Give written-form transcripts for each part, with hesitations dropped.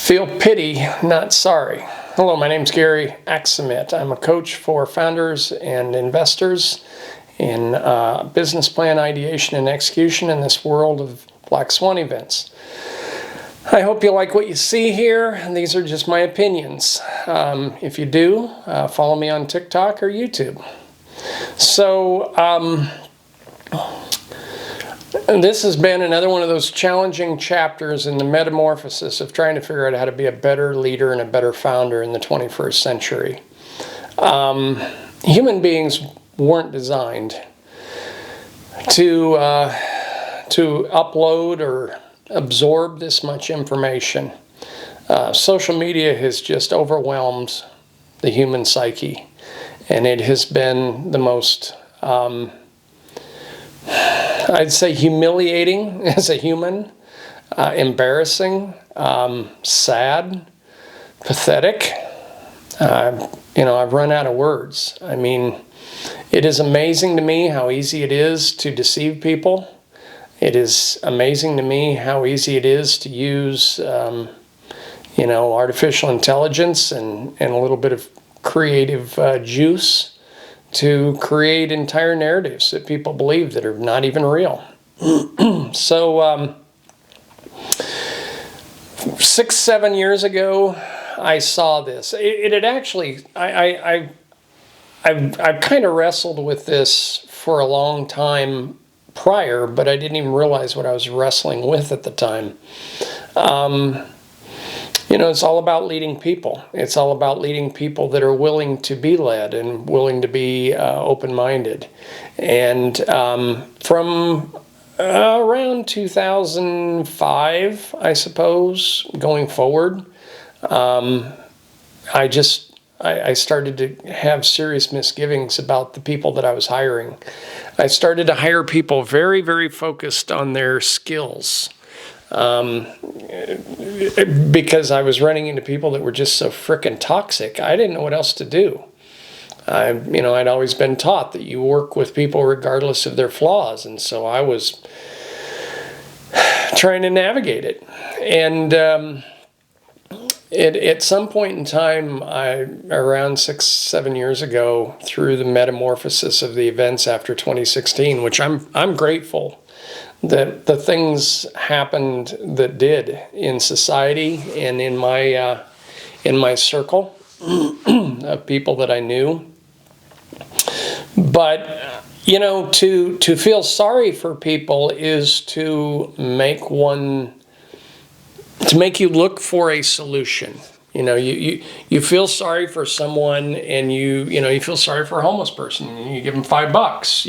Feel pity, not sorry. Hello, my name's Gary Axamit. I'm a coach for founders and investors in business plan ideation and execution in this world of black swan events. I hope you like what you see here. These are just my opinions. If you do, follow me on TikTok or YouTube. So, this has been another one of those challenging chapters in the metamorphosis of trying to figure out how to be a better leader and a better founder in the 21st century. Human beings weren't designed to upload or absorb this much information. Social media has just overwhelmed the human psyche, and it has been the most I'd say humiliating as a human, embarrassing, sad, pathetic. I've run out of words. I mean, it is amazing to me how easy it is to deceive people. It is amazing to me how easy it is to use, artificial intelligence and a little bit of creative juice to create entire narratives that people believe that are not even real. So 6-7 years ago, I saw this. It had actually, I've kind of wrestled with this for a long time prior, but I didn't even realize what I was wrestling with at the time. It's all about leading people. It's all about leading people that are willing to be led and willing to be open-minded. And from around 2005, I suppose, going forward, I started to have serious misgivings about the people that I was hiring. I started to hire people very, very focused on their skills. Because I was running into people that were just so frickin' toxic. I didn't know what else to do. I'd always been taught that you work with people regardless of their flaws, and so I was trying to navigate it. And at some point in time, around 6-7 years ago, through the metamorphosis of the events after 2016, which I'm grateful that the things happened that did in society and in my circle of people that I knew. But to feel sorry for people is to make you look for a solution. You feel sorry for someone, and you feel sorry for a homeless person, and you give them $5.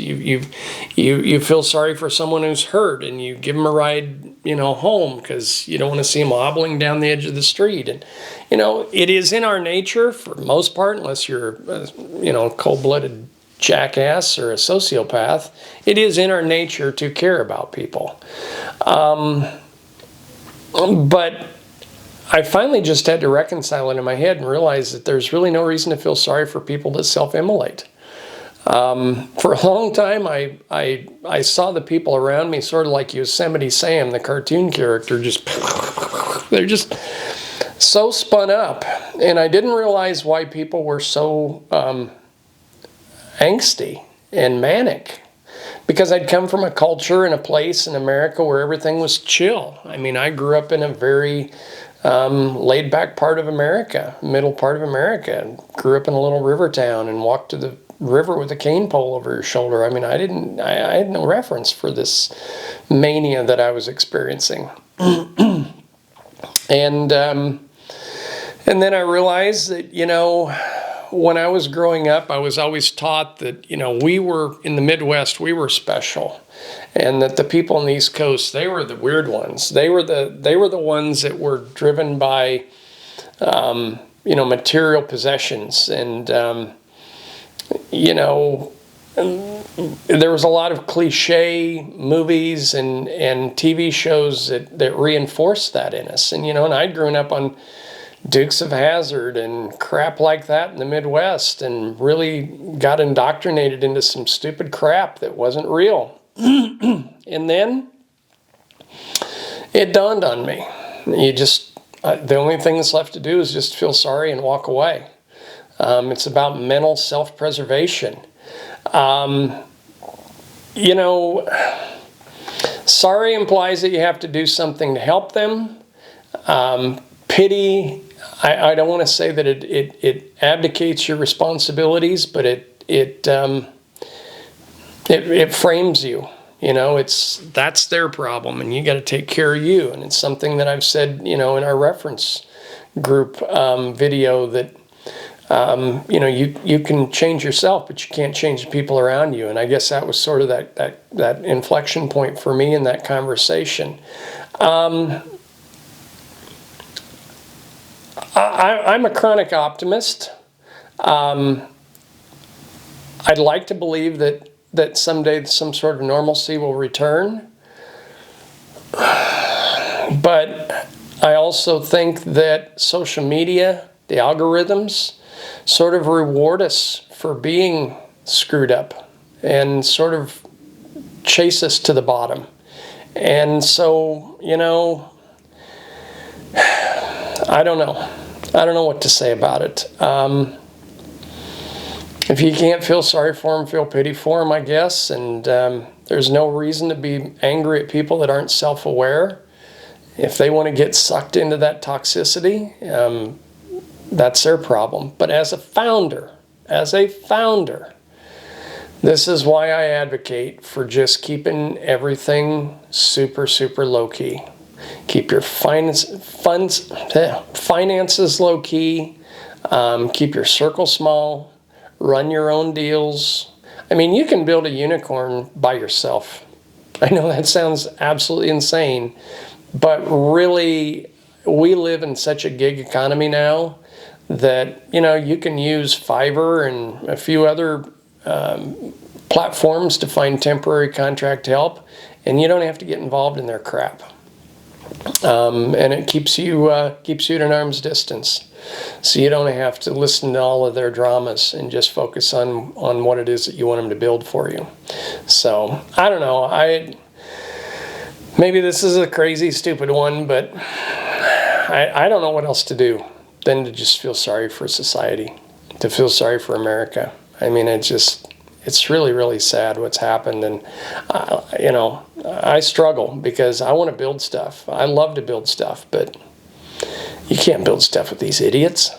You feel sorry for someone who's hurt, and you give them a ride, home because you don't want to see them hobbling down the edge of the street. And it is in our nature, for the most part, unless you're a cold-blooded jackass or a sociopath, it is in our nature to care about people. But I finally just had to reconcile it in my head and realize that there's really no reason to feel sorry for people that self-immolate. For a long time, I saw the people around me sort of like Yosemite Sam, the cartoon character, they're just so spun up. And I didn't realize why people were so angsty and manic. Because I'd come from a culture and a place in America where everything was chill. I mean, I grew up in a very laid-back part of America, middle part of America. Grew up in a little river town and walked to the river with a cane pole over your shoulder. I mean, I had no reference for this mania that I was experiencing. And then I realized that, when I was growing up, I was always taught that, we were in the Midwest, we were special. And that the people on the East Coast, they were the weird ones. They were the ones that were driven by, material possessions. And, there was a lot of cliche movies and TV shows that reinforced that in us. And, and I'd grown up on Dukes of Hazzard and crap like that in the Midwest and really got indoctrinated into some stupid crap that wasn't real. And then it dawned on me. the only thing that's left to do is just feel sorry and walk away. It's about mental self-preservation. You know, sorry implies that you have to do something to help them. Pity, I don't want to say that it abdicates your responsibilities, but it frames you. You know, that's their problem, and you got to take care of you. And it's something that I've said, you know, in our reference group video that, you know, you can change yourself, but you can't change the people around you. And I guess that was sort of that inflection point for me in that conversation. I'm a chronic optimist. I'd like to believe that someday some sort of normalcy will return. But I also think that social media, the algorithms, sort of reward us for being screwed up and sort of chase us to the bottom. And so, you know, I don't know. I don't know what to say about it. If you can't feel sorry for them, feel pity for them, I guess. And there's no reason to be angry at people that aren't self-aware. If they want to get sucked into that toxicity, that's their problem. But as a founder, this is why I advocate for just keeping everything super, super low-key. Keep your finances low-key. Keep your circle small. Run your own deals. I mean, you can build a unicorn by yourself. I know that sounds absolutely insane, but really, we live in such a gig economy now that, you know, you can use Fiverr and a few other platforms to find temporary contract help, and you don't have to get involved in their crap. And it keeps you at an arm's distance. So you don't have to listen to all of their dramas and just focus on what it is that you want them to build for you. So, I don't know. Maybe this is a crazy, stupid one, but I don't know what else to do than to just feel sorry for society, to feel sorry for America. I mean, it's really, really sad what's happened. And, you know, I struggle because I want to build stuff. I love to build stuff, but you can't build stuff with these idiots.